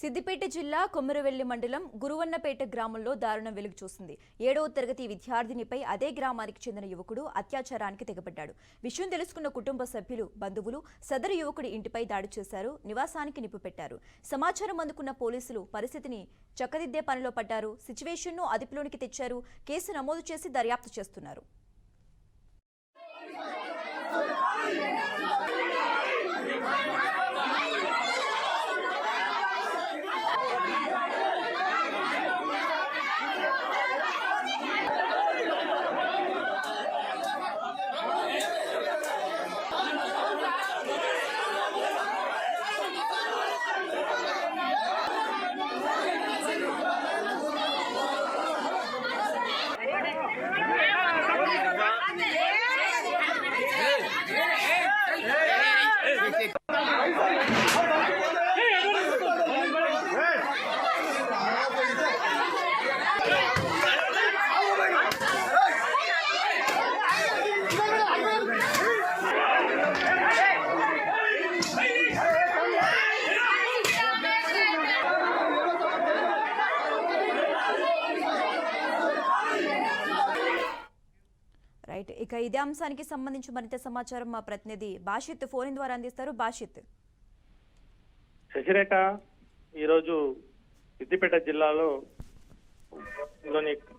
సిద్దిపేట జిల్లా కొమరవెల్లి మండలం గురువన్నపేట గ్రామంలో దారుణం వెలుగు చూసింది. 7వ తరగతి విద్యార్థినిపై అదే గ్రామానికి చెందిన యువకుడు అత్యాచారానికి తెగబడ్డాడు. విషయం తెలుసుకున్న కుటుంబ సభ్యులు, బంధువులు సదరు యువకుడి ఇంటిపై దాడి చేశారు. నివాసానికి నిప్పు పెట్టారు. సమాచారం అందుకున్న పోలీసులు పరిస్థితిని చక్కదిద్దే పనిలో పడ్డారు. సిచ్యువేషన్ను అదుపులోనికి తెచ్చారు. కేసు నమోదు చేసి దర్యాప్తు చేస్తున్నారు. రైట్, ఇక ఇదే అంశానికి సంబంధించి మరింత సమాచారం మా ప్రతినిధి బాషిత్ ఫోన్ ద్వారా అందిస్తారు. బాషిత్. శశిరేఖ, ఈరోజు సిద్దిపేట జిల్లాలో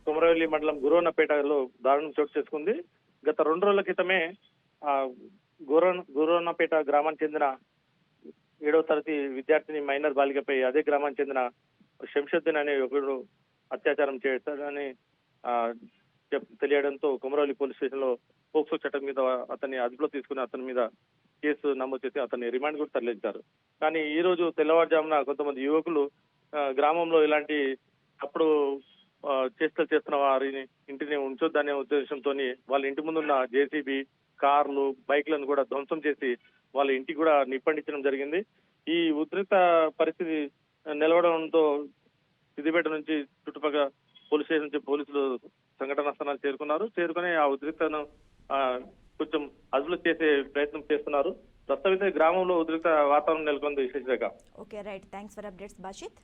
కొమరవెల్లి మండలం గురువన్నపేటలో దారుణం చోటు చేసుకుంది. గత 2 రోజుల క్రితమే గురువన్నపేట గ్రామానికి చెందిన 7వ తరగతి విద్యార్థిని మైనర్ బాలికపై అదే గ్రామానికి చెందిన శంషుద్దీన్ అనే యువకుడు అత్యాచారం చేస్తాడని తెలియడంతో కొమరవెల్లి పోలీస్ స్టేషన్ లో పోక్సో చట్టం మీద అతన్ని అదుపులో తీసుకుని అతని మీద కేసు నమోదు చేసి అతన్ని రిమాండ్ కూడా తరలించారు. కానీ ఈ రోజు తెల్లవారుజామున కొంతమంది యువకులు గ్రామంలో ఇలాంటి అప్పుడు చేష్టలు చేస్తున్న వారిని ఇంటిని ఉంచొద్దనే ఉద్దేశంతో వాళ్ళ ఇంటి ముందున్న జేసీబీ, కార్లు, బైక్లను కూడా ధ్వంసం చేసి వాళ్ళ ఇంటికి కూడా నిప్పండించడం జరిగింది. ఈ ఉద్రిక్త పరిస్థితి నిలవడంతో సిద్దిపేట నుంచి చుట్టుపక్కల పోలీస్ స్టేషన్ నుంచి పోలీసులు సంఘటనా స్థలానికి చేరుకుని ఆ ఉద్రిక్తను కొంచెం అదుపులో చేసే ప్రయత్నం చేస్తున్నారు. ప్రస్తుతం గ్రామంలో ఉద్రిక్త వాతావరణం నెలకొంది. Shashirekha. Okay, right, thanks for updates బాషిత్.